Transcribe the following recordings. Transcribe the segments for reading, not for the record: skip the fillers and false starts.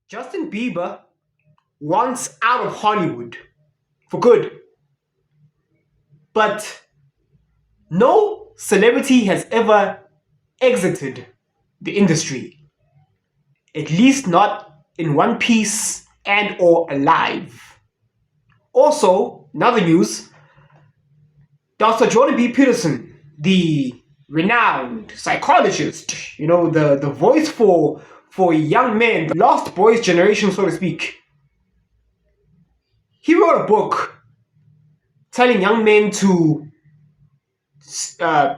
Justin Bieber wants out of Hollywood for good. But no celebrity has ever exited the industry, at least not in one piece and or alive. Also, in other news, Dr. Jordan B. Peterson, the renowned psychologist, the voice for young men, the lost boys generation, so to speak. He wrote a book telling young men to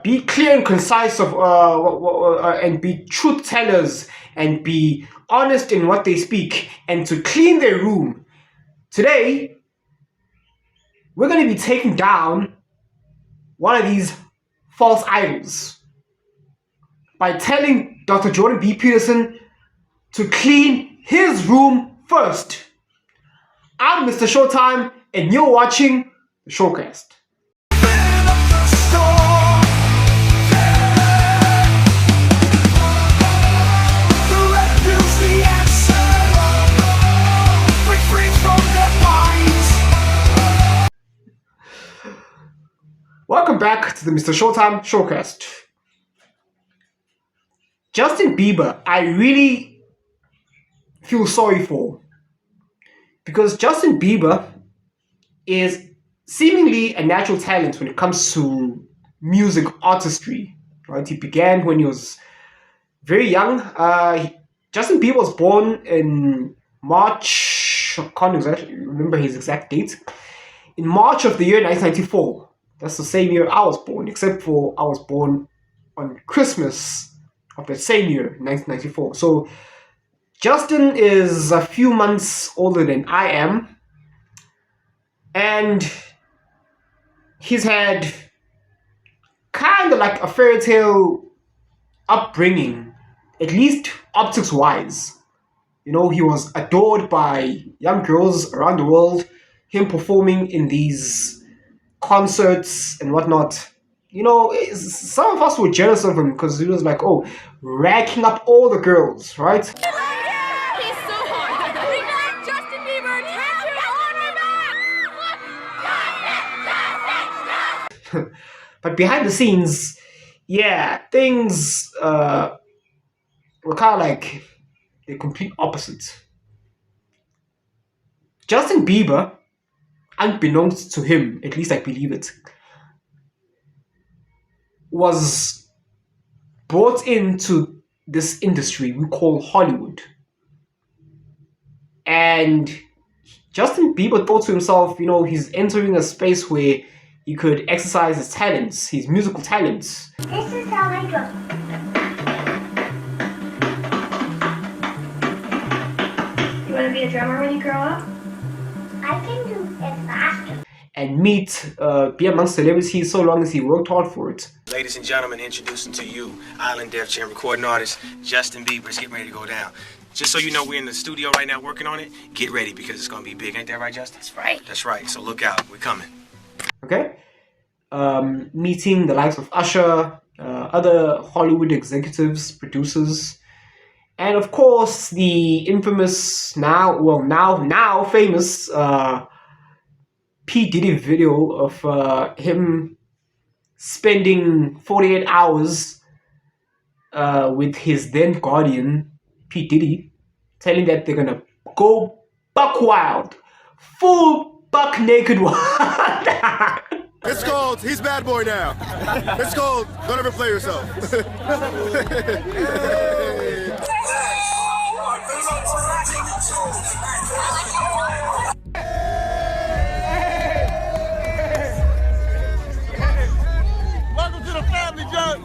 be clear and concise and be truth tellers and be honest in what they speak and to clean their room. Today, we're going to be taking down one of these false idols by telling Dr. Jordan B. Peterson to clean his room first. I'm MrShowTym, and you're watching the Showcast. Welcome back to the MrShowTym Showcast. Justin Bieber, I really feel sorry for, because Justin Bieber is seemingly a natural talent when it comes to music artistry. Right? He began when he was very young. Justin Bieber was born in March. I can't exactly remember his exact date. In March of the year 1994. That's the same year I was born, except for I was born on Christmas of that same year, 1994. So Justin is a few months older than I am, and he's had kind of like a fairy tale upbringing, at least optics-wise. He was adored by young girls around the world, him performing in these concerts and whatnot. Some of us were jealous of him because he was like, racking up all the girls, right? He's so hard. Bring back Justin Bieber. Turn on. But behind the scenes, things were kind of like the complete opposite. Justin Bieber, unbeknownst to him, at least I believe it, was brought into this industry we call Hollywood. And Justin Bieber thought to himself, he's entering a space where he could exercise his talents, his musical talents. This is how I go. You want to be a drummer when you grow up? I can do it faster. And be amongst celebrities so long as he worked hard for it. Ladies and gentlemen, introducing to you Island Def Jam recording artist Justin Bieber. It's getting ready to go down. Just so you know, we're in the studio right now working on it. Get ready because it's going to be big. Ain't that right, Justin? That's right. That's right. So look out. We're coming. Okay? Meeting the likes of Usher, other Hollywood executives, producers, and of course the infamous, now famous P. Diddy video of him spending 48 hours with his then guardian, P. Diddy, telling that they're gonna go buck wild, full buck naked wild. It's called He's Bad Boy Now. It's called Don't Ever Play Yourself. Welcome to the family, John.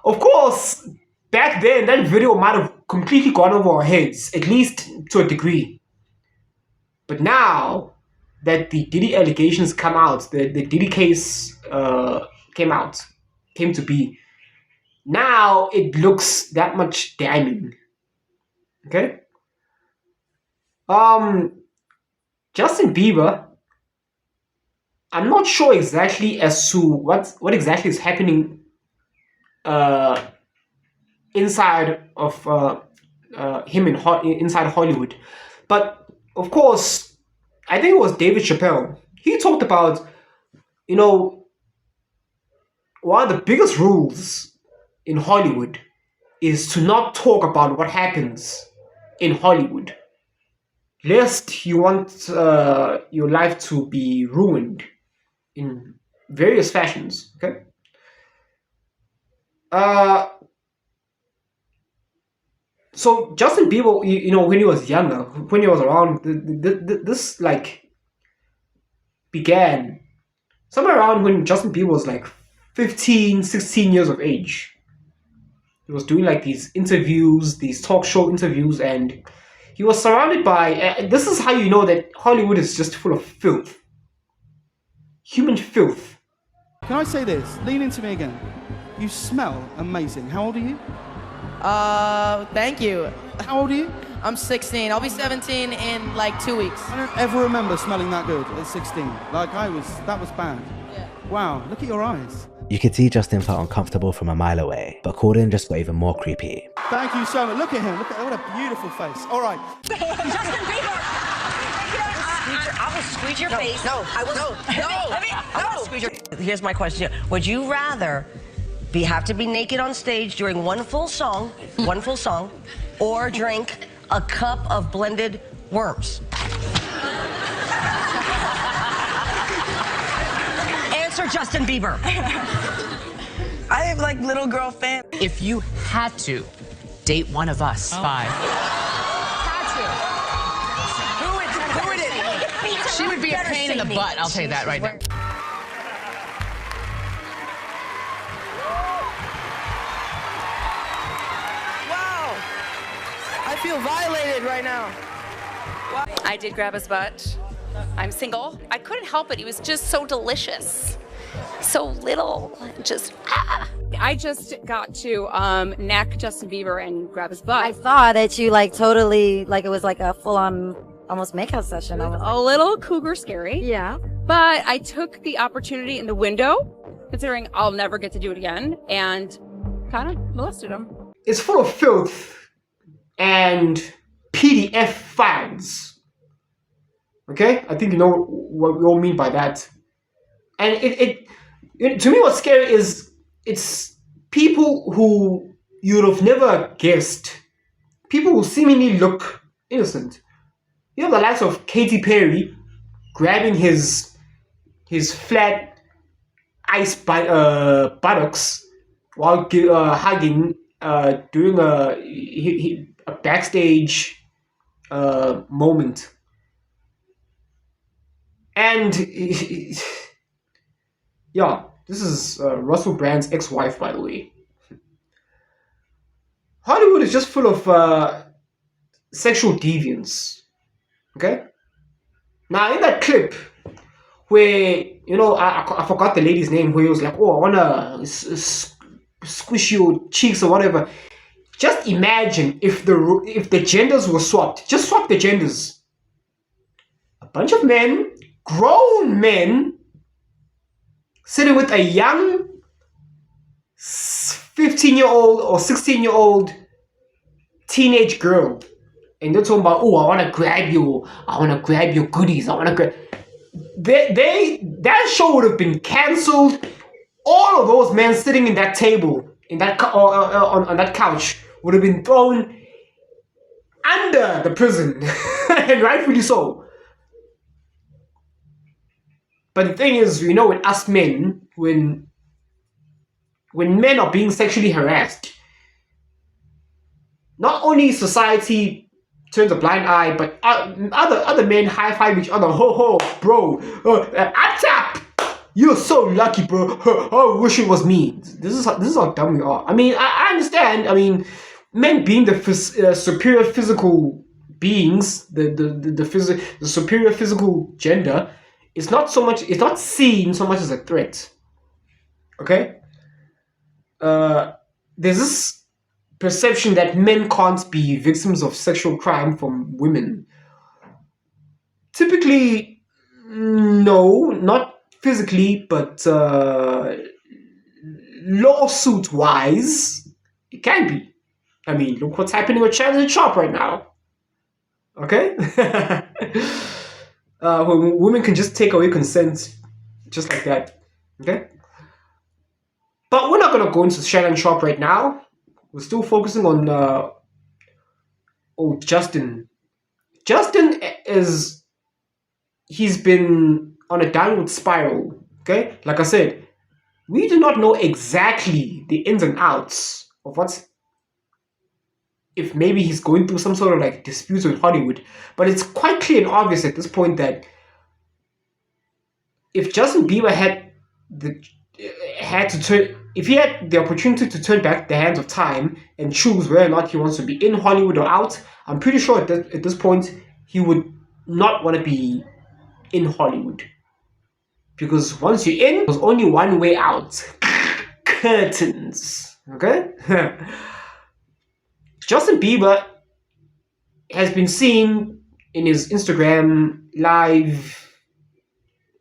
Of course, back then that video might have completely gone over our heads, at least to a degree. But now that the Diddy allegations come out, the Diddy case came to be, now it looks that much damning. Okay? Justin Bieber, I'm not sure exactly as to what exactly is happening inside of him inside Hollywood. But of course, I think it was David Chappelle. He talked about, you know, one of the biggest rules in Hollywood is to not talk about what happens in Hollywood, lest you want your life to be ruined in various fashions. Okay. So Justin Bieber, you know, when he was younger, when he was around, this like began somewhere around when Justin Bieber was like 15, 16 years of age. He was doing like these interviews, these talk show interviews, and he was surrounded by. This is how you know that Hollywood is just full of filth, human filth. Can I say this? Lean into me again. You smell amazing. How old are you? Thank you. How old are you? I'm 16. I'll be 17 in like 2 weeks. I don't ever remember smelling that good at 16. Like that was bad. Yeah. Wow, look at your eyes. You could see Justin felt uncomfortable from a mile away, but Corden just got even more creepy. Thank you so much. Look at him. Look at what a beautiful face. All right. Justin Bieber! I will squeeze your face. No, I will. No. Here's my question. Would you rather have to be naked on stage during one full song, or drink a cup of blended worms? Answer Justin Bieber. I have like little girl fan. If you had to date one of us five. Who would it? She would be a pain in the butt, I'll tell you that right now. Wow. I feel violated right now. Wow. I did grab his butt. I'm single. I couldn't help it. He was just so delicious. So little. Just, I just got to neck Justin Bieber and grab his butt. I saw that you like totally, like it was like a full-on almost makeout session. A little cougar scary. Yeah. But I took the opportunity in the window, considering I'll never get to do it again, and kind of molested him. It's full of filth and PDF files. Okay? I think you know what we all mean by that. And it to me what's scary is it's people who you'd have never guessed. People who seemingly look innocent. You have the likes of Katy Perry grabbing his flat ice buttocks while hugging, doing a backstage moment. And yeah, this is Russell Brand's ex-wife, by the way. Hollywood is just full of sexual deviance. Okay? Now, in that clip where, you know, I forgot the lady's name, where he was like, oh, I want to squish your cheeks or whatever. Just imagine if the genders were swapped. Just swap the genders. A bunch of men, grown men, sitting with a young 15-year-old or 16-year-old teenage girl. And they're talking about, oh, I want to grab your goodies. I want to grab. That show would have been cancelled. All of those men sitting in that table, on that couch, would have been thrown under the prison, and rightfully so. But the thing is, you know, with us men, when men are being sexually harassed, not only society turns a blind eye, but other men high-five each other. Ho ho, bro. Tap. You're so lucky, bro. I wish it was me. This is how dumb we are. I mean, I understand. I mean, men being the superior physical beings, the superior physical gender, it's not seen so much as a threat. Okay? There's this perception that men can't be victims of sexual crime from women. Typically, no, not physically, but lawsuit-wise, it can be. I mean, look what's happening with Shannon Sharp right now. Okay? When women can just take away consent just like that. Okay? But we're not going to go into Shannon Sharp right now. We're still focusing on Justin. Justin he's been on a downward spiral. Okay? Like I said, we do not know exactly the ins and outs of if maybe he's going through some sort of like disputes with Hollywood. But it's quite clear and obvious at this point that if Justin Bieber if he had the opportunity to turn back the hands of time and choose whether or not he wants to be in Hollywood or out, I'm pretty sure at this point he would not want to be in Hollywood. Because once you're in, there's only one way out. Curtains. Okay? Justin Bieber has been seen in his Instagram live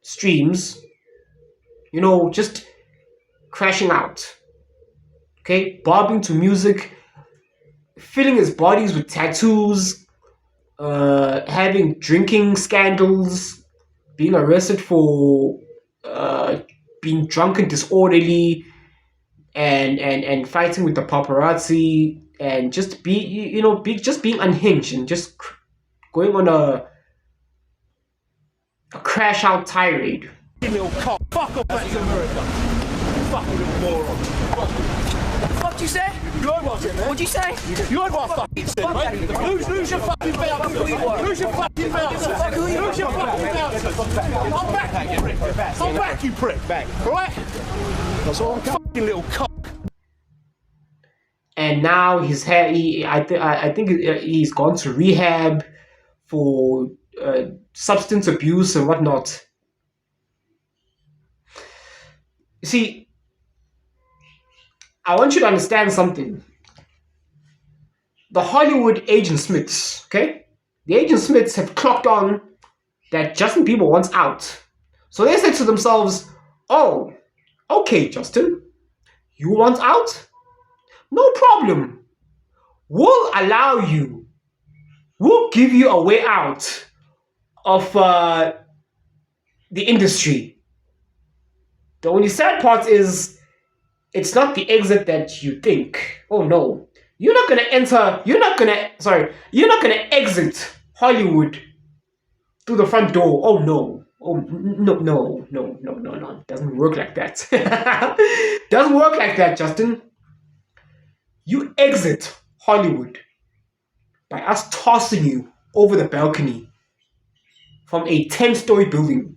streams, just crashing out. Okay? Bobbing to music, filling his bodies with tattoos, having drinking scandals, being arrested for being drunk and disorderly, and fighting with the paparazzi, and just being unhinged and just going on a crash out tirade. You little cock. Fuck off back to America. Fucking little moron. What did you say? You heard what I said, man? What'd you say? You heard what I fucking said, mate? Lose your fucking belt. Lose your fucking belt. Lose your fucking belt. I'm back, you prick. I'm back, you prick. Right? That's all I'm fucking little cock. And now I think he's gone to rehab for substance abuse and whatnot. You see, I want you to understand something. The Hollywood agent Smiths, okay? The agent Smiths have clocked on that Justin Bieber wants out. So they said to themselves, oh, okay, Justin, you want out? No problem. We'll allow you. We'll give you a way out of the industry. The only sad part is it's not the exit that you think. Oh no. You're not gonna exit Hollywood through the front door. Oh no. Oh no. It doesn't work like that. Doesn't work like that, Justin. You exit Hollywood by us tossing you over the balcony from a 10-story building.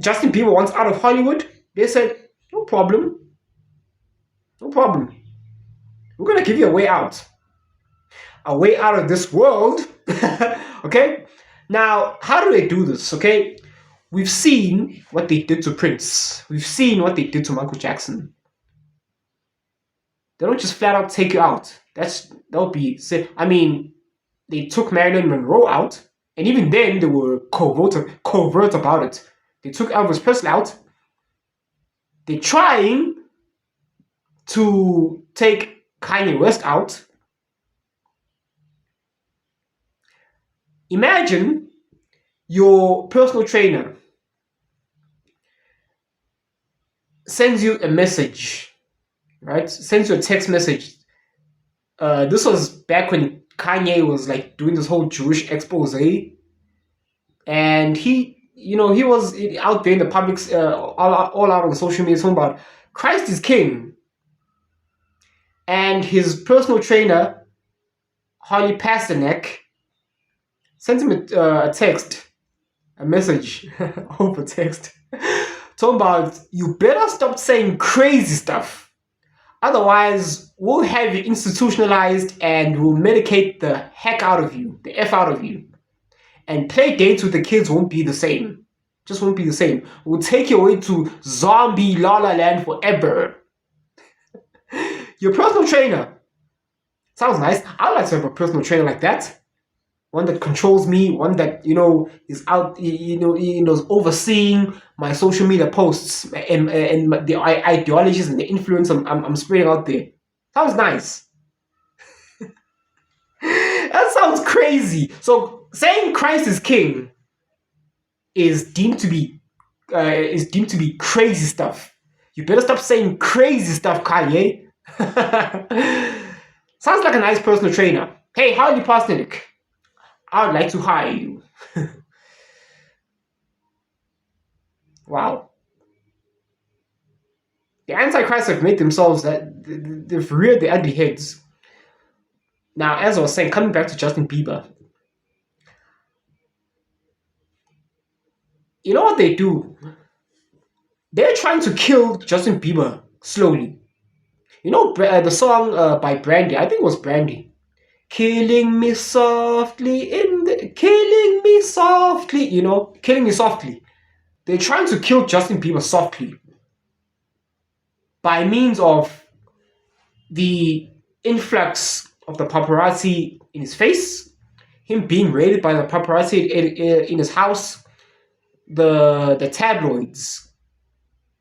Justin Bieber wants out of Hollywood. They said, no problem. No problem. We're going to give you a way out. A way out of this world. Okay? Now, how do they do this? Okay? We've seen what they did to Prince. We've seen what they did to Michael Jackson. They don't just flat out take you out. That'll be sick. I mean, they took Marilyn Monroe out, and even then they were covert about it. They took Elvis Presley out. They're trying to take Kanye West out. Imagine your personal trainer sends you a message. Right? Sends you a text message. This was back when Kanye was like doing this whole Jewish expose. And he was out there in the public, all out on social media talking about Christ is King. And his personal trainer, Holly Pasternak, sent him a text, a message over text, talking about, you better stop saying crazy stuff. Otherwise, we'll have you institutionalized and we'll medicate the heck out of you, the F out of you. And play dates with the kids won't be the same. Just won't be the same. We'll take you away to zombie La La Land forever. Your personal trainer. Sounds nice. I'd like to have a personal trainer like that. One that controls me, one that, is out, is overseeing my social media posts and the ideologies and the influence I'm spreading out there. Sounds nice. That sounds crazy. So saying Christ is king is deemed to be crazy stuff. You better stop saying crazy stuff, Kanye. Sounds like a nice personal trainer. Hey, howdy, Parsnick. I would like to hire you. Wow. The Antichrists have made themselves they've reared their ugly heads. Now, as I was saying, coming back to Justin Bieber, you know what they do? They're trying to kill Justin Bieber slowly. You know the song by Brandy, I think it was Brandy. Killing me softly, killing me softly, you know, killing me softly. They're trying to kill Justin Bieber softly by means of the influx of the paparazzi in his face, him being raided by the paparazzi in his house, the tabloids,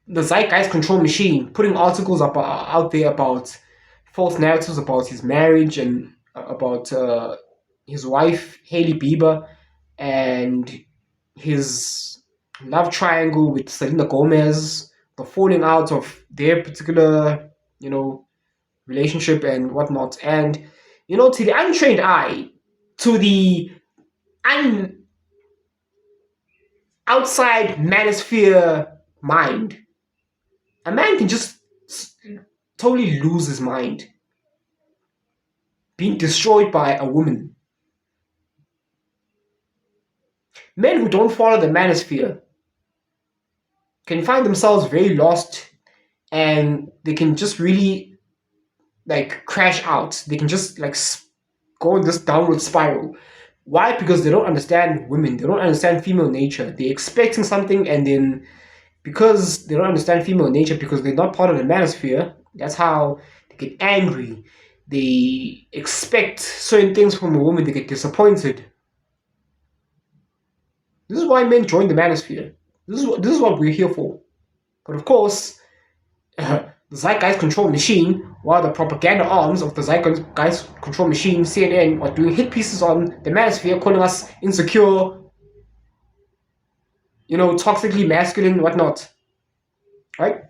the zeitgeist control machine, putting articles out there about false narratives about his marriage and about his wife, Hailey Bieber, and his love triangle with Selena Gomez, the falling out of their particular, you know, relationship and whatnot. And, you know, to the untrained eye, to the outside manosphere mind, a man can just totally lose his mind, being destroyed by a woman. Men who don't follow the manosphere can find themselves very lost, and they can just really like crash out. They can just like go in this downward spiral. Why? Because they don't understand women. They don't understand female nature. They're expecting something, and then because they don't understand female nature, because they're not part of the manosphere, that's how they get angry. They expect certain things from a woman. They get disappointed. This is why men join the manosphere. This is what we're here for. But of course, the zeitgeist control machine, while the propaganda arms of the zeitgeist control machine, CNN, are doing hit pieces on the manosphere, calling us insecure, you know, toxically masculine, whatnot. Right?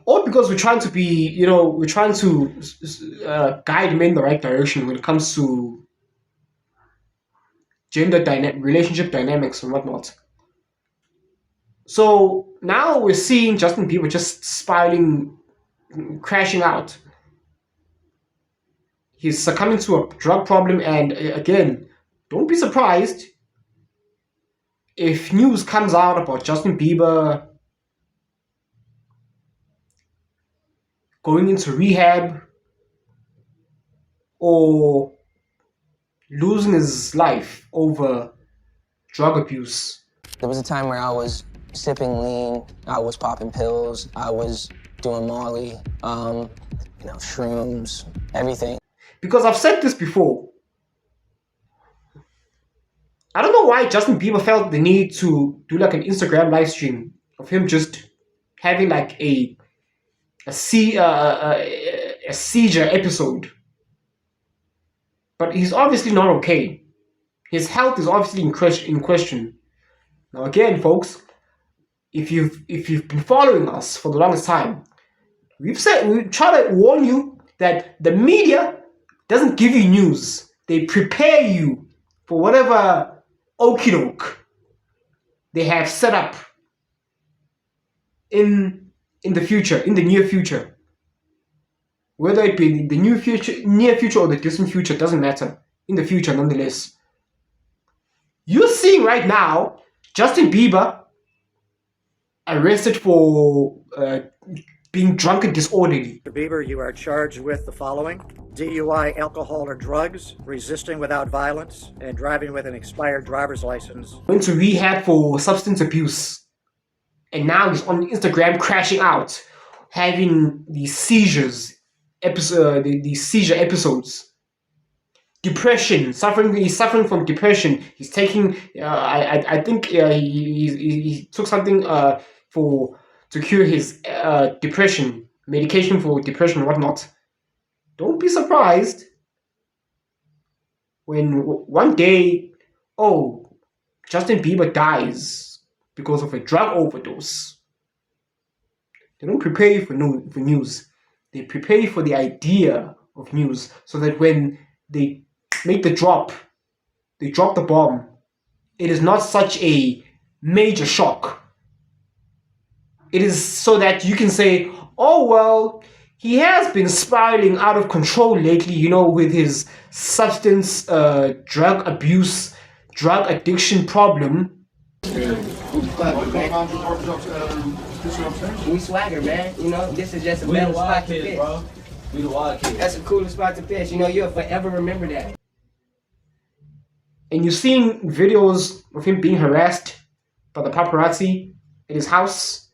All because we're trying to be, you know, we're trying to guide men in the right direction when it comes to relationship dynamics and whatnot. So now we're seeing Justin Bieber just spiraling, crashing out. He's succumbing to a drug problem, and again, don't be surprised if news comes out about Justin Bieber going into rehab or losing his life over drug abuse. There was a time where I was sipping lean, I was popping pills, I was doing Molly, you know, shrooms, everything. Because I've said this before. I don't know why Justin Bieber felt the need to do like an Instagram live stream of him just having like a seizure episode. But he's obviously not okay. His health is obviously in question. Now again, folks, if you've been following us for the longest time, we try to warn you that the media doesn't give you news. They prepare you for whatever okie doke they have set up in the future, in the near future. Whether it be in the near future or the distant future, doesn't matter. In the future, nonetheless. You're seeing right now Justin Bieber arrested for being drunk and disorderly. Mr. Bieber, you are charged with the following: DUI, alcohol or drugs, resisting without violence, and driving with an expired driver's license. Went to rehab for substance abuse. And now he's on Instagram crashing out, having these seizures, these seizure episodes. Depression, he's suffering from depression. He's taking, I think he took something to cure his depression. medication for depression and whatnot, don't be surprised when one day, oh, Justin Bieber dies because of a drug overdose. They don't prepare you for news. They prepare you for the idea of news, so that when they make the drop, they drop the bomb, it is not such a major shock. It is so that you can say, oh, well, he has been spiraling out of control lately, you know, with his substance, drug abuse, drug addiction problem. We swagger, man. You know, this is just a better spot to fish. Bro. We the wild kids. That's a cooler spot to fish. You know, you'll forever remember that. And you're seeing videos of him being harassed by the paparazzi at his house.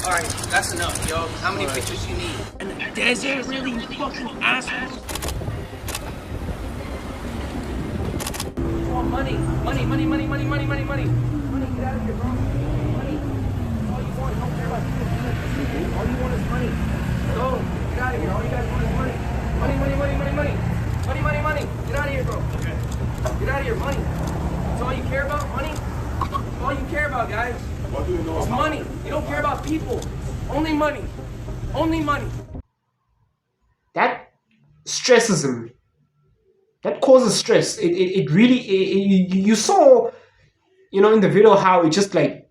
Alright, that's enough, yo. How many pictures you need? And is it really, you fucking asshole? Money, money, money, money, money, money, money, money. Money, get out of here, bro. Money. All you want, don't care about people. All you want is money. Go, get out of here. All you guys want is money. Money, money, money, money, money. Money, money, money. Get out of here, bro. Get out of here, money. That's all you care about, money? That's all you care about, guys. It's money. You don't care about people. Only money. Only money. That stresses him. That causes stress. It really, you saw, you know, in the video how it just like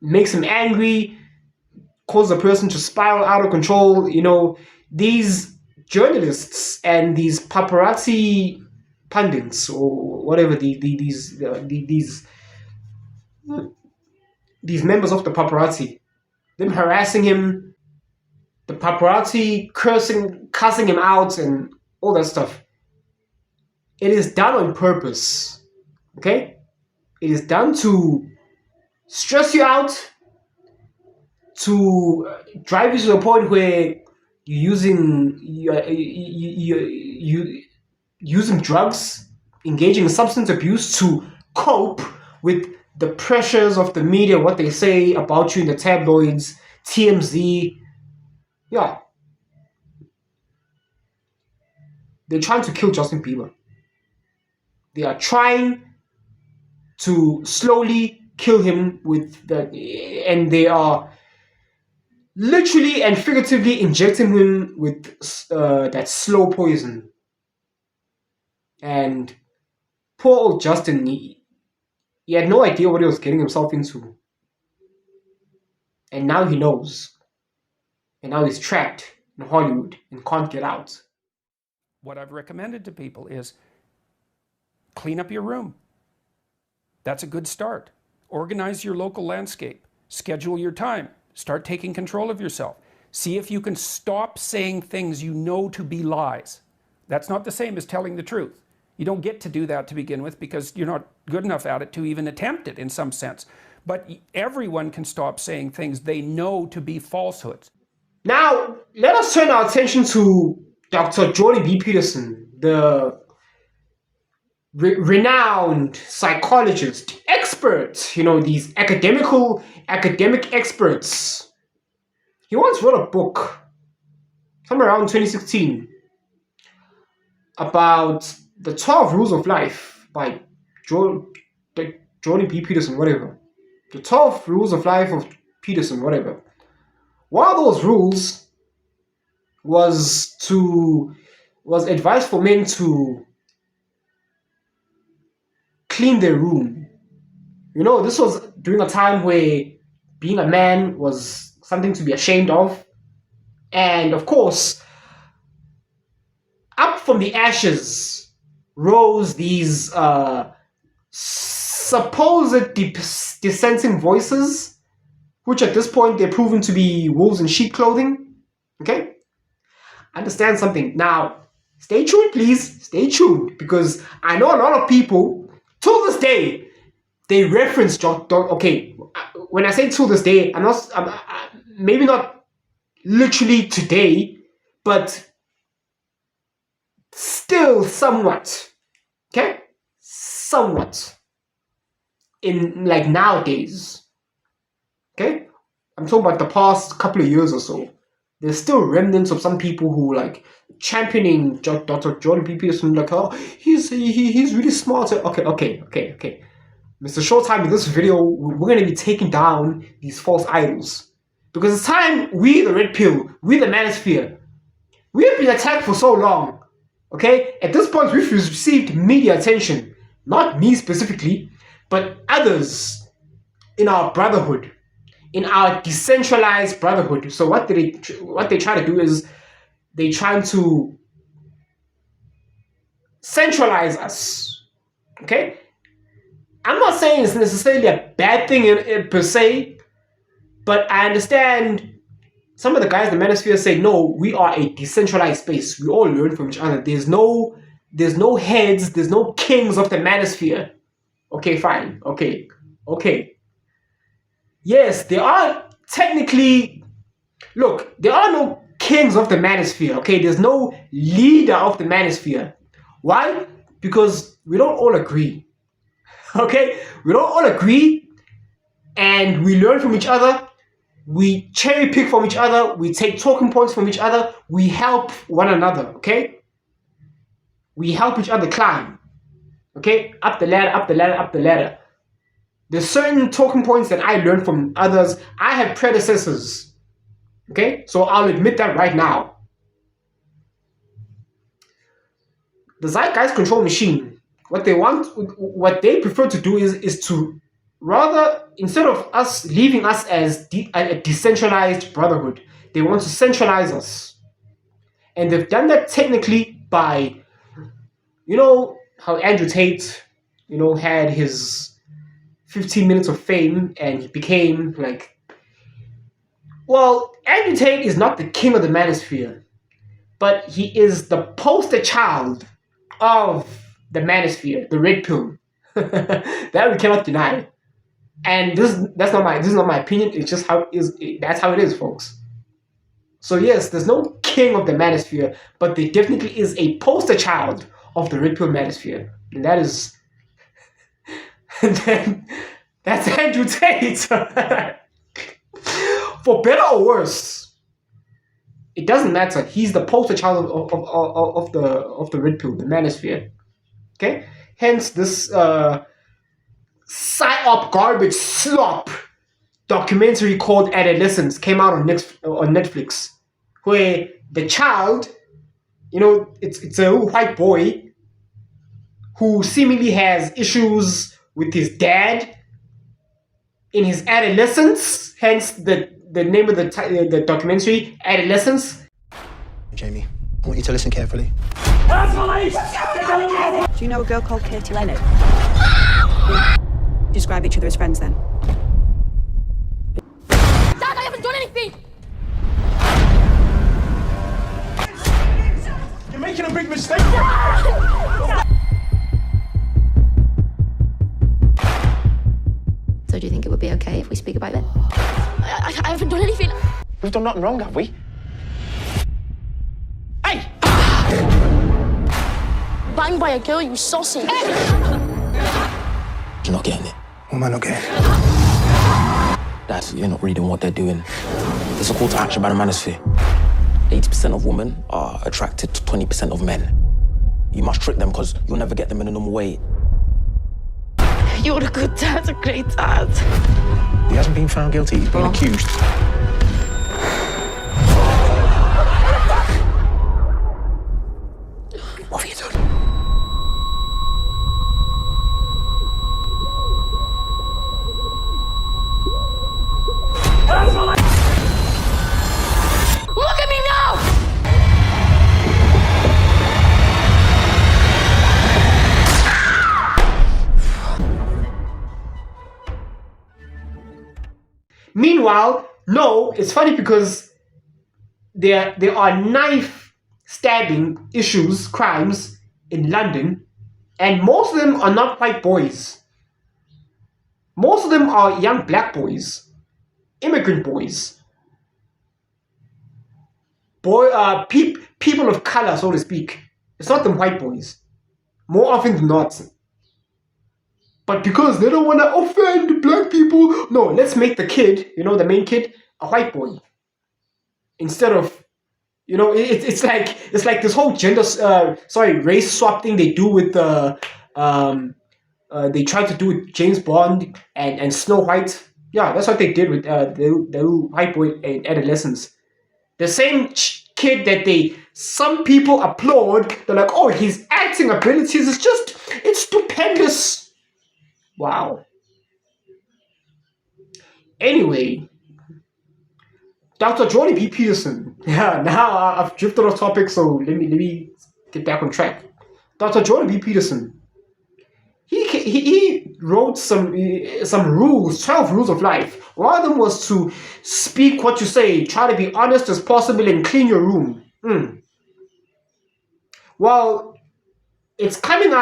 makes him angry, causes a person to spiral out of control. You know, these journalists and these paparazzi pundits or whatever, these members of the paparazzi, them harassing him, the paparazzi cussing him out and all that stuff. It is done on purpose, okay? It is done to stress you out, to drive you to the point where you're using drugs, engaging in substance abuse to cope with the pressures of the media, what they say about you in the tabloids, TMZ. Yeah. They're trying to kill Justin Bieber. They are trying to slowly kill him and they are literally and figuratively injecting him with that slow poison. And poor old Justin, he had no idea what he was getting himself into. And now he knows. And now he's trapped in Hollywood and can't get out. What I've recommended to people is clean up your room. That's a good start. Organize your local landscape. Schedule your time. Start taking control of yourself. See if you can stop saying things you know to be lies. That's not the same as telling the truth. You don't get to do that to begin with because you're not good enough at it to even attempt it in some sense. But everyone can stop saying things they know to be falsehoods. Now, let us turn our attention to Dr. B Peterson, the renowned psychologist, expert, you know, these academic experts. He once wrote a book, somewhere around 2016, about the 12 Rules of Life by B Peterson, whatever. The 12 Rules of Life of Peterson, whatever. One of those rules was advice for men to clean their room. You know, this was during a time where being a man was something to be ashamed of. And of course, up from the ashes rose these supposed dissenting voices, which at this point they're proven to be wolves in sheep clothing. Okay? Understand something. Now, stay tuned, please. Stay tuned, because I know a lot of people, till this day, they reference okay, when I say till this day, I'm maybe not literally today, but still somewhat, okay? Somewhat. In like nowadays, okay? I'm talking about the past couple of years or so. there's still remnants of some people who like championing Dr. Jordan B Peterson, like, oh, he's really smart. Okay. MrShowTym, in this video, we're going to be taking down these false idols. Because it's time we, the Red Pill, we, the Manosphere, we have been attacked for so long. Okay? At this point, we've received media attention. Not me specifically, but others in our brotherhood, in our decentralized brotherhood. So what they try to do is they try to centralize us. Okay? I'm not saying it's necessarily a bad thing in per se, but I understand some of the guys in the Manosphere say, no, we are a decentralized space. We all learn from each other. There's no heads, there's no kings of the Manosphere. Okay, fine. Okay. Yes, there are technically, look, there are no kings of the Manosphere, okay? There's no leader of the Manosphere. Why? Because we don't all agree. Okay? We don't all agree, and we learn from each other. We cherry pick from each other. We take talking points from each other. We help one another, okay? We help each other climb. Okay? Up the ladder. There's certain talking points that I learned from others. I have predecessors. Okay? So I'll admit that right now. The zeitgeist control machine, what they prefer to do is to rather, instead of us leaving us as a decentralized brotherhood, they want to centralize us. And they've done that technically by, you know, how Andrew Tate, you know, had his 15 minutes of fame and he became like, well, Andrew Tate is not the king of the Manosphere, but he is the poster child of the Manosphere, the red pill. That we cannot deny. And this is not my opinion. It's just how it is. That's how it is, folks. So yes, there's no king of the Manosphere, but there definitely is a poster child of the red pill Manosphere, and that is that's Andrew Tate. For better or worse, it doesn't matter. He's the poster child of the red pill, the Manosphere. Okay, hence this psyop garbage slop documentary called Adolescence came out on Netflix, where the child, you know, it's a white boy who seemingly has issues with his dad in his adolescence, hence the name of the documentary, Adolescence. Jamie, I want you to listen carefully. Do you know a girl called Katie Leonard? Describe each other as friends then. Dad, I haven't done anything! You're making a big mistake! So do you think it would be okay if we speak about it? I haven't done anything. We've done nothing wrong, have we? Hey! Banged by a girl, you sausage. You're not getting it. What am I not getting? Dad, you're not reading what they're doing. There's a call to action by the Manosphere. 80% of women are attracted to 20% of men. You must trick them because you'll never get them in a normal way. You're a good dad, a great dad. He hasn't been found guilty, he's been accused. What have you done? Look at me now! Meanwhile, no, it's funny because there are knife stabbing issues, crimes in London, and most of them are not white boys. Most of them are young black boys, immigrant boys, people of color, so to speak. It's not them white boys, more often than not. But because they don't want to offend black people, no, let's make the kid, you know, the main kid, a white boy. instead of, it's like this whole race swap thing they do with the they tried to do with James Bond and Snow White. Yeah, that's what they did with the little white boy in adolescence. The same kid that some people applaud. They're like, oh, his acting abilities it's stupendous. Wow. Anyway, Dr. Jordan B. Peterson. Yeah, now I've drifted off topic, so let me get back on track. Dr. Jordan B. Peterson. He wrote some rules, 12 rules of life. One of them was to speak what you say, try to be honest as possible, and clean your room. Well, it's becoming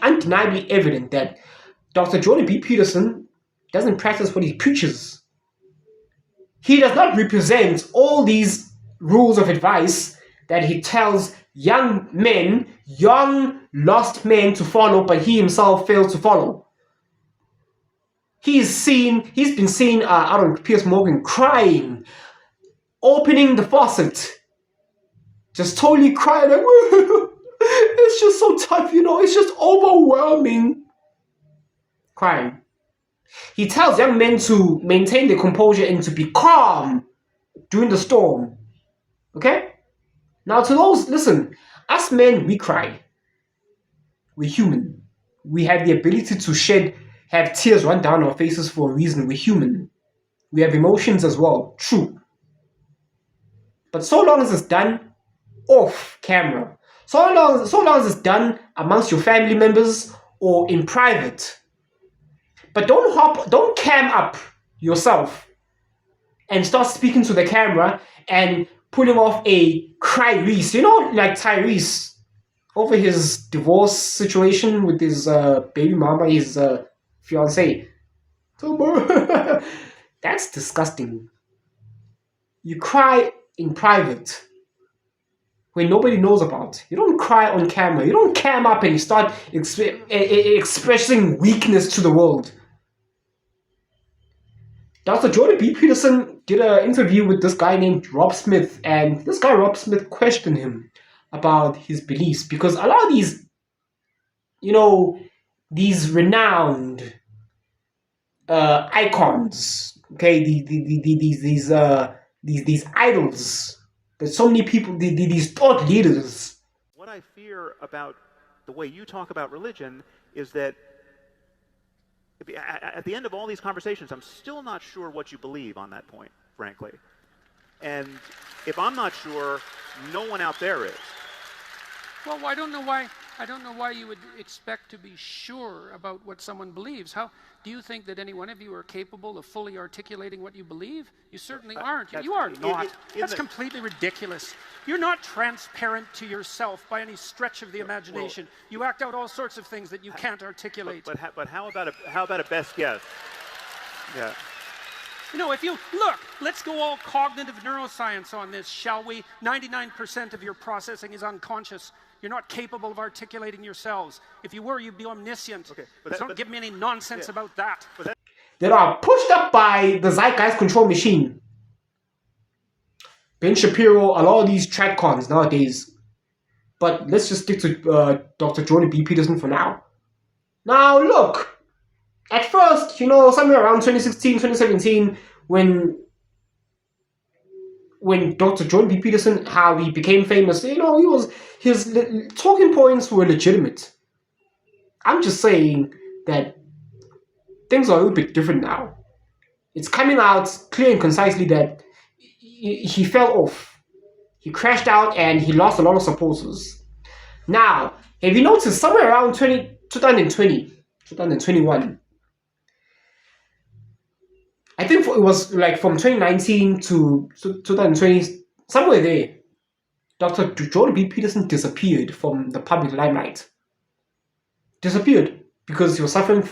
undeniably evident that Dr. Jordan B. Peterson doesn't practice what he preaches. He does not represent all these rules of advice that he tells young lost men to follow, but he himself fails to follow. He's been seen out on Piers Morgan crying, opening the faucet, just totally crying, like, it's just so tough, it's just overwhelming. Crying. He tells young men to maintain their composure and to be calm during the storm. Okay? Now to those, listen, us men, we cry. We're human. We have the ability to have tears run down our faces for a reason. We're human. We have emotions as well. True. But so long as it's done off camera, so long as it's done amongst your family members or in private, but don't cam up yourself and start speaking to the camera and pulling off a cry-reese, like Tyrese over his divorce situation with his baby mama, his fiance. That's disgusting. You cry in private when nobody knows about. You don't cry on camera. You don't cam up and you start expressing weakness to the world. Dr. Jordan B. Peterson did an interview with this guy named Rob Smith, and this guy Rob Smith questioned him about his beliefs, because a lot of these, these renowned icons, okay, these idols that so many people, these thought leaders. What I fear about the way you talk about religion is that at the end of all these conversations, I'm still not sure what you believe on that point, frankly. And if I'm not sure, no one out there is. Well, I don't know why you would expect to be sure about what someone believes. How do you think that any one of you are capable of fully articulating what you believe? You certainly aren't. You are not. That's completely ridiculous. You're not transparent to yourself by any stretch of the imagination. Well, you act out all sorts of things that you can't articulate. But how about a best guess? Yeah. If you look, let's go all cognitive neuroscience on this, shall we? 99% of your processing is unconscious. You're not capable of articulating yourselves. If you were, you'd be omniscient. Okay, don't give me any nonsense about that. That are pushed up by the zeitgeist control machine. Ben Shapiro, a lot of these track cons nowadays. But let's just stick to Dr. Jordan B. Peterson for now. Now, look. At first, somewhere around 2016, 2017, when Dr. Jordan B. Peterson, how he became famous, his talking points were legitimate. I'm just saying that things are a little bit different now. It's coming out clear and concisely that he fell off. He crashed out and he lost a lot of supporters. Now, have you noticed somewhere around 2020, 2021, I think it was like from 2019 to 2020, somewhere there, Dr. Jordan B. Peterson disappeared from the public limelight. Disappeared because he was suffering,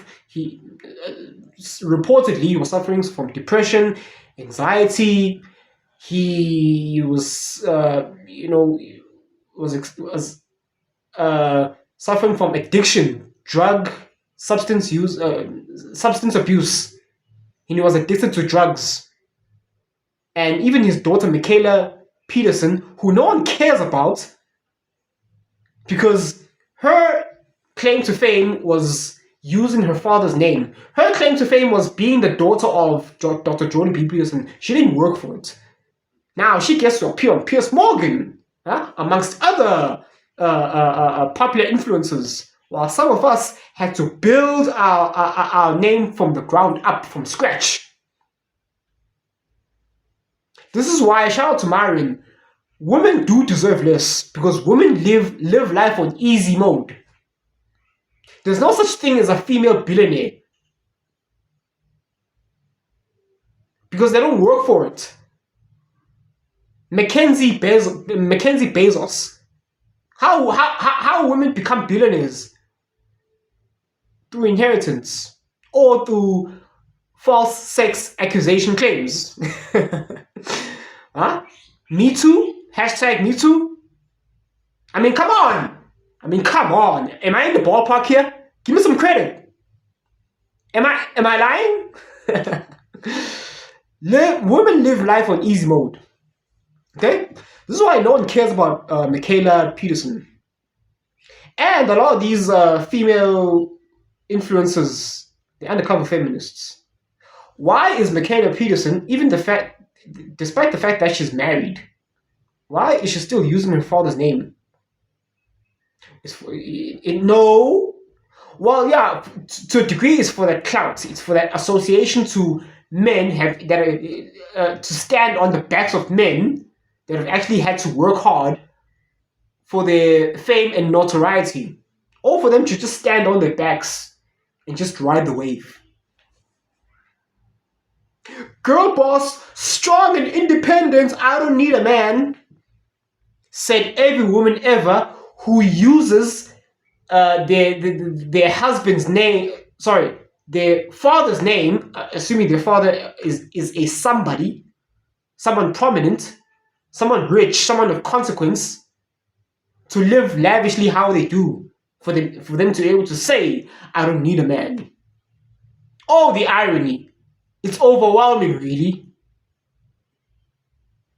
reportedly he was suffering from depression, anxiety. He was, suffering from addiction, substance abuse. And he was addicted to drugs. and even his daughter Michaela Peterson, who no one cares about because her claim to fame was using her father's name. Her claim to fame was being the daughter of Dr. Jordan B. Peterson. She didn't work for it. Now she gets to appear on Piers Morgan, amongst other popular influencers, while some of us had to build our name from the ground up, from scratch. This is why, shout out to Myron, women do deserve less because women live life on easy mode. There's no such thing as a female billionaire because they don't work for it. Mackenzie Bezos. How women become billionaires? Through inheritance or through false sex accusation claims. Huh? Me too? Hashtag me too? I mean, come on. Am I in the ballpark here? Give me some credit. Am I lying? Women live life on easy mode. Okay? This is why no one cares about Michaela Peterson. And a lot of these female influencers, the undercover feminists. Why is Michaela Peterson, despite the fact that she's married, why is she still using her father's name? No. Well, yeah, to a degree, it's for that clout. It's for that association to men to stand on the backs of men that have actually had to work hard for their fame and notoriety, or for them to just stand on their backs and just ride the wave. Girl boss, strong and independent, I don't need a man, said every woman ever who uses their husband's name, their father's name, assuming their father is a somebody, someone prominent, someone rich, someone of consequence, to live lavishly how they do, for them to be able to say, I don't need a man. Oh, the irony. It's overwhelming, really.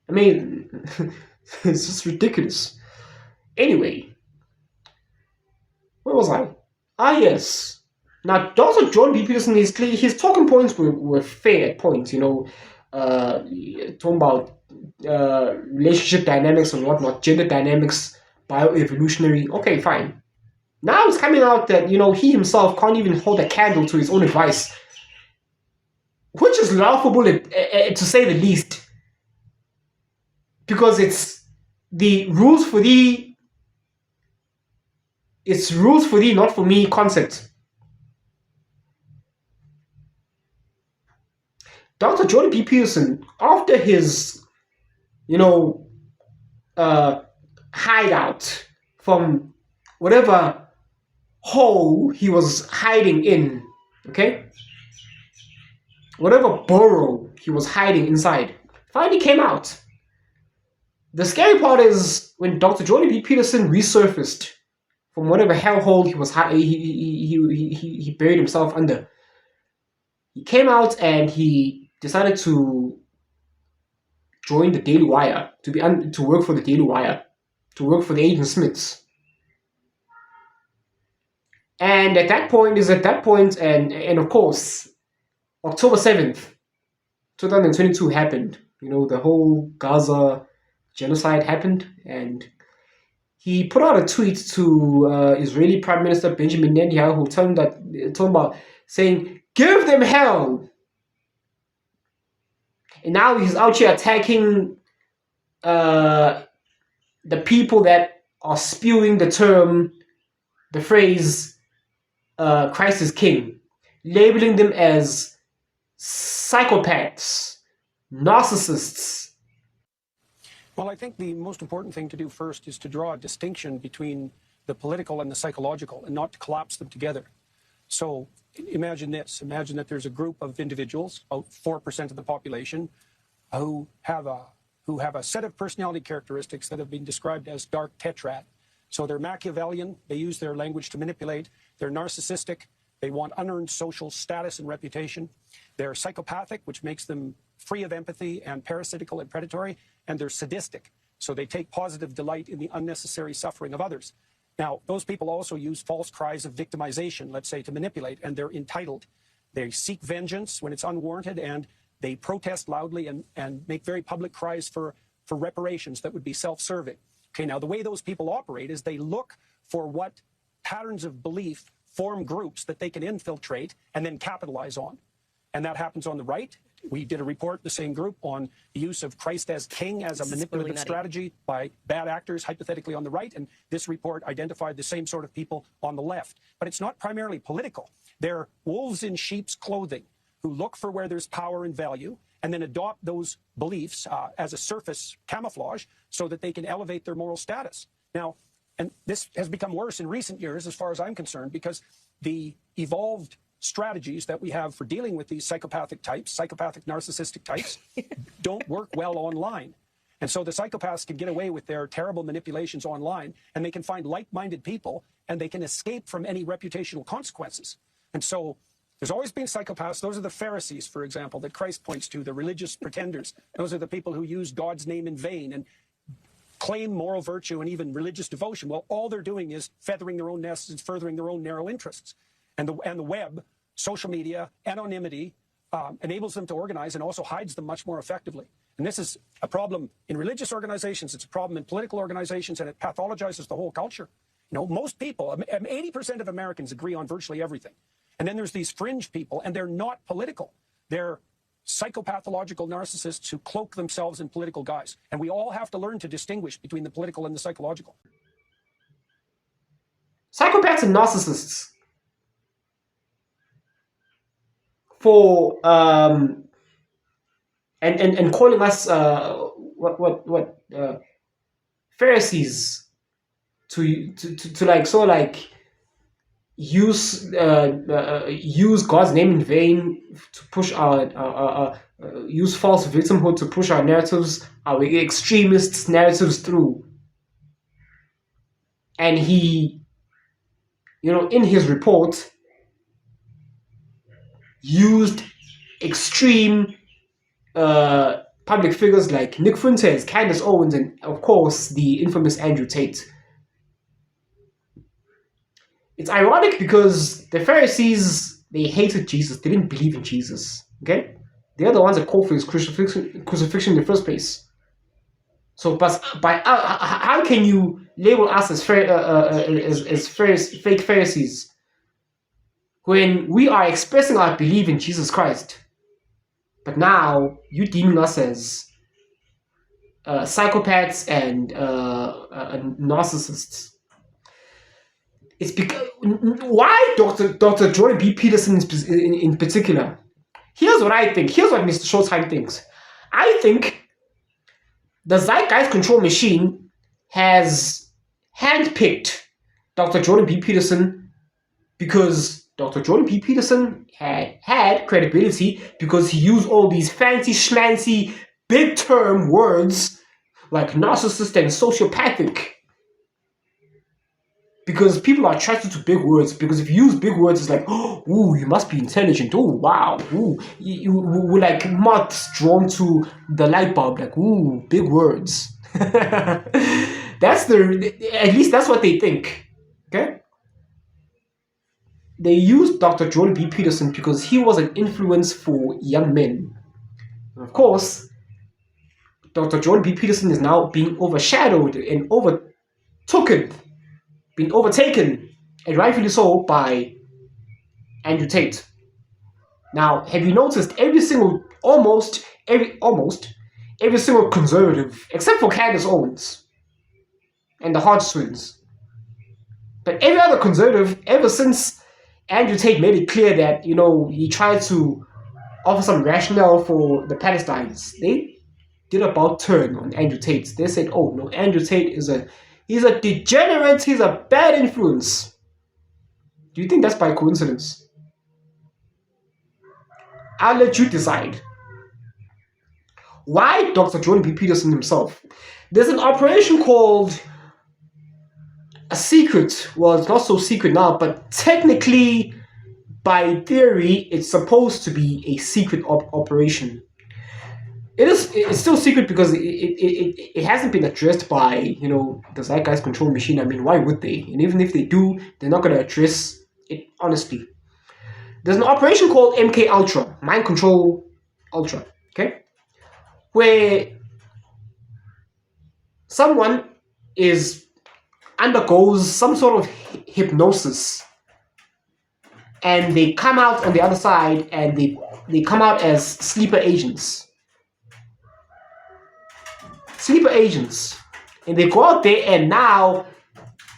I mean, it's just ridiculous. Anyway, where was I? Ah, yes. Now, Dr. Jordan B. Peterson, his talking points were fair points, talking about relationship dynamics and whatnot, gender dynamics, bioevolutionary. Okay, fine. Now it's coming out that, he himself can't even hold a candle to his own advice, which is laughable to say the least, because it's rules for thee, not for me concept. Dr. Jordan B. Peterson, after his, hideout from whatever hole he was hiding in, okay? Whatever burrow he was hiding inside, finally came out. The scary part is when Dr. Jordan B. Peterson resurfaced from whatever hellhole he buried himself under. He came out and he decided to join the Daily Wire, to work for the Daily Wire, to work for the Agent Smiths. And at that point, and of course, October 7th, 2022 happened. The whole Gaza genocide happened, and he put out a tweet to Israeli Prime Minister Benjamin Netanyahu, saying, "Give them hell." And now he's out here attacking the people that are spewing the phrase, Christ is King, labeling them as psychopaths, narcissists. Well, I think the most important thing to do first is to draw a distinction between the political and the psychological, and not to collapse them together. So imagine this. Imagine that there's a group of individuals, about 4% of the population, who have a set of personality characteristics that have been described as dark tetrad. So they're Machiavellian, they use their language to manipulate, they're narcissistic, They want unearned social status and reputation. They're psychopathic, which makes them free of empathy and parasitical and predatory. And they're sadistic. So they take positive delight in the unnecessary suffering of others. Now, those people also use false cries of victimization, let's say, to manipulate, and they're entitled. They seek vengeance when it's unwarranted, and they protest loudly and make very public cries for reparations that would be self-serving. Okay, now the way those people operate is they look for what patterns of belief form groups that they can infiltrate and then capitalize on. And that happens on the right. We did a report, the same group, on the use of Christ as king as a manipulative strategy by bad actors, hypothetically on the right. And this report identified the same sort of people on the left. But it's not primarily political. They're wolves in sheep's clothing who look for where there's power and value and then adopt those beliefs as a surface camouflage so that they can elevate their moral status. Now, and this has become worse in recent years, as far as I'm concerned, because the evolved strategies that we have for dealing with these psychopathic types, psychopathic narcissistic types, don't work well online. And so the psychopaths can get away with their terrible manipulations online, and they can find like-minded people, and they can escape from any reputational consequences. And so there's always been psychopaths. Those are the Pharisees, for example, that Christ points to, the religious pretenders. Those are the people who use God's name in vain and claim moral virtue and even religious devotion. Well, all they're doing is feathering their own nests and furthering their own narrow interests. And the web, social media, anonymity enables them to organize and also hides them much more effectively. And this is a problem in religious organizations. It's a problem in political organizations, and it pathologizes the whole culture. You know, most people, 80% of Americans agree on virtually everything. And then there's these fringe people, and they're not political. They're psychopathological narcissists who cloak themselves in political guise. And we all have to learn to distinguish between the political and the psychological. Psychopaths and narcissists for and calling us Pharisees to like so like use God's name in vain to push our use false victimhood to push our narratives, our extremists' narratives through. And he, you know, in his report, used extreme public figures like Nick Fuentes, Candace Owens, and of course the infamous Andrew Tate. It's ironic because the Pharisees, they hated Jesus. They didn't believe in Jesus. Okay, they're the ones that called for his crucifixion in the first place. So, but how can you label us as fake Pharisees when we are expressing our belief in Jesus Christ? But now you deeming us as psychopaths and narcissists. It's because why Dr. Jordan B. Peterson in particular? Here's what I think. Here's what MrShowTym thinks. I think the Zeitgeist Control Machine has handpicked Dr. Jordan B. Peterson because Dr. Jordan B. Peterson had credibility because he used all these fancy schmancy big term words like narcissist and sociopathic. Because people are attracted to big words. Because if you use big words, it's like, oh, ooh, you must be intelligent. Oh, wow. Ooh, we're like moths drawn to the light bulb. Like, ooh, big words. At least that's what they think. Okay? They used Dr. Jordan B. Peterson because he was an influence for young men. And of course, Dr. Jordan B. Peterson is now being overshadowed and being overtaken, and rightfully so, by Andrew Tate. Now, have you noticed almost every single conservative, except for Candace Owens and the Hodge twins, but every other conservative, ever since Andrew Tate made it clear that, you know, he tried to offer some rationale for the Palestinians, they did about turn on Andrew Tate. They said, oh no, Andrew Tate he's a degenerate, he's a bad influence. Do you think that's by coincidence? I'll let you decide. Why Dr. Jordan B. Peterson himself? There's an operation called A Secret. Well, it's not so secret now, but technically by theory, it's supposed to be a secret operation. It's still secret because it hasn't been addressed by, you know, the Zeitgeist Control Machine. I mean, why would they? And even if they do, they're not going to address it honestly. There's an operation called MK Ultra, Mind Control Ultra, okay? Where someone undergoes some sort of hypnosis, and they come out on the other side, and they come out as sleeper agents. Sleeper agents. And they go out there, and now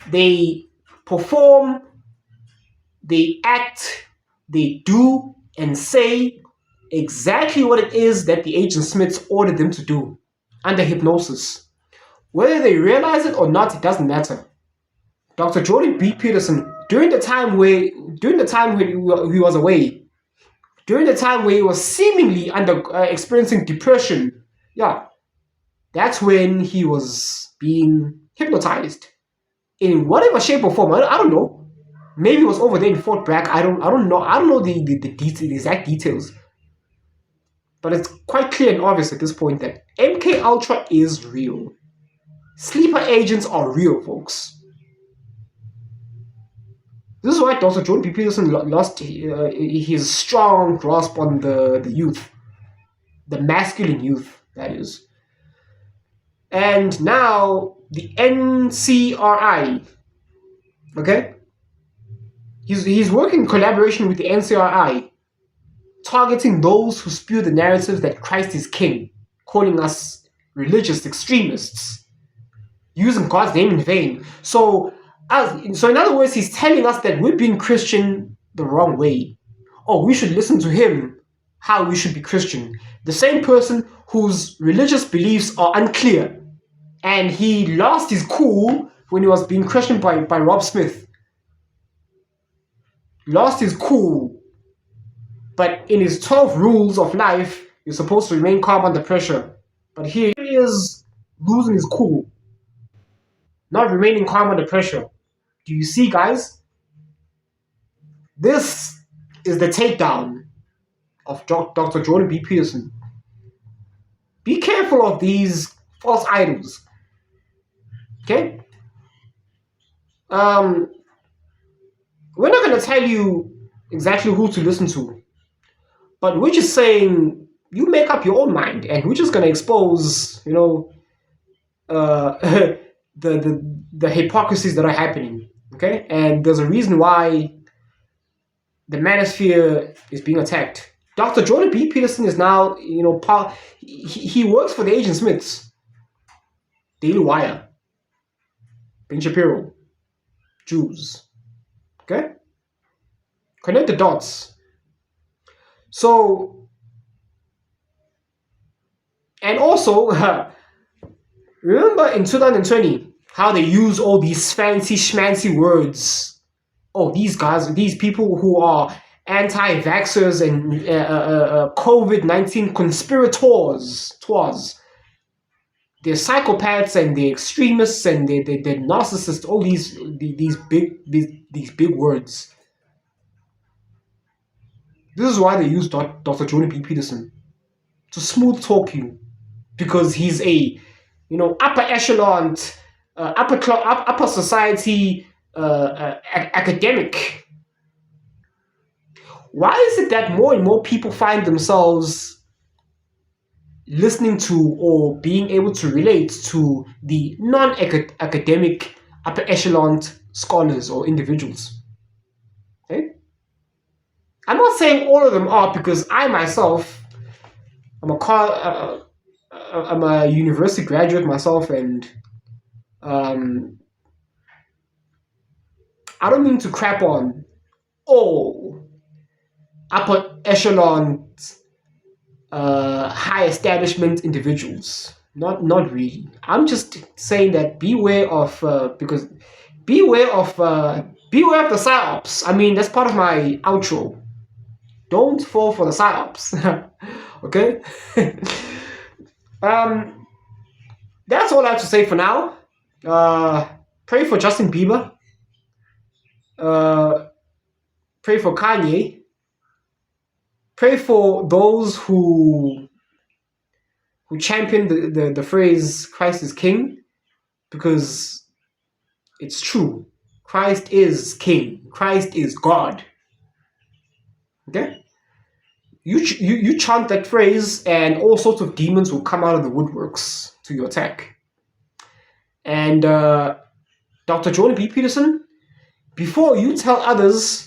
they perform, they act, they do and say exactly what it is that the Agent Smiths ordered them to do under hypnosis. Whether they realize it or not, it doesn't matter. Dr. Jordan B. Peterson, during the time when he was away, during the time where he was seemingly experiencing depression, yeah, that's when he was being hypnotized in whatever shape or form. I don't know. Maybe it was over there in Fort Bragg. I don't know. I don't know the exact details. But it's quite clear and obvious at this point that MK Ultra is real. Sleeper agents are real, folks. This is why Dr. Jordan B. Peterson lost his strong grasp on the youth. The masculine youth, that is. And now, the NCRI, okay? He's working in collaboration with the NCRI, targeting those who spew the narrative that Christ is king, calling us religious extremists, using God's name in vain. So in other words, he's telling us that we're being Christian the wrong way. Oh, we should listen to him, how we should be Christian. The same person whose religious beliefs are unclear, and he lost his cool when he was being questioned by Rob Smith. Lost his cool. But in his 12 rules of life, you're supposed to remain calm under pressure. But here he is losing his cool. Not remaining calm under pressure. Do you see, guys? This is the takedown of Dr. Jordan B. Peterson. Be careful of these false idols. Okay? We're not going to tell you exactly who to listen to. But we're just saying, you make up your own mind. And we're just going to expose, you know, the hypocrisies that are happening. Okay? And there's a reason why the Manosphere is being attacked. Dr. Jordan B. Peterson is now, you know, he works for the Agent Smiths. Daily Wire. Ben Shapiro. Jews. Okay? Connect the dots. So, and also, remember in 2020, how they use all these fancy schmancy words. Oh, these guys, these people who are anti-vaxxers and COVID-19 conspirators. They're psychopaths and they're extremists and they're narcissists. All these big words. This is why they use Dr. Jordan B. Peterson to smooth talk you, because he's a, you know, upper echelon, upper society academic. Why is it that more and more people find themselves listening to or being able to relate to the non-academic upper echelon scholars or individuals? Okay? I'm not saying all of them are, because I myself, I'm a university graduate myself, and I don't mean to crap on all upper echelon, high establishment individuals. Not really. I'm just saying that beware of the psyops. I mean, that's part of my outro. Don't fall for the psyops. Okay? That's all I have to say for now. Pray for Justin Bieber. Pray for Kanye. pray for those who champion the phrase Christ is King, because it's true. Christ is King. Christ is God. Okay? You chant that phrase and all sorts of demons will come out of the woodworks to your attack. And Dr. Jordan B. Peterson, before you tell others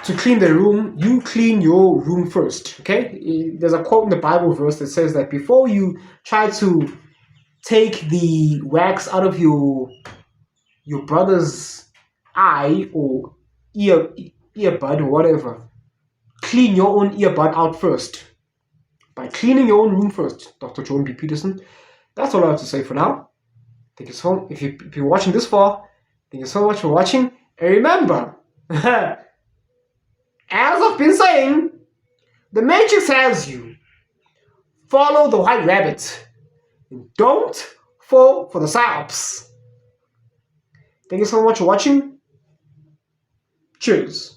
to clean their room, you clean your room first. Okay? There's a quote in the Bible verse that says that before you try to take the wax out of your brother's eye or earbud or whatever, clean your own earbud out first. By cleaning your own room first, Dr. Jordan B. Peterson. That's all I have to say for now. Thank you so much. If you're watching this far, thank you so much for watching. And remember, as I've been saying, the Matrix has you. Follow the white rabbit. And don't fall for the psyops. Thank you so much for watching. Cheers.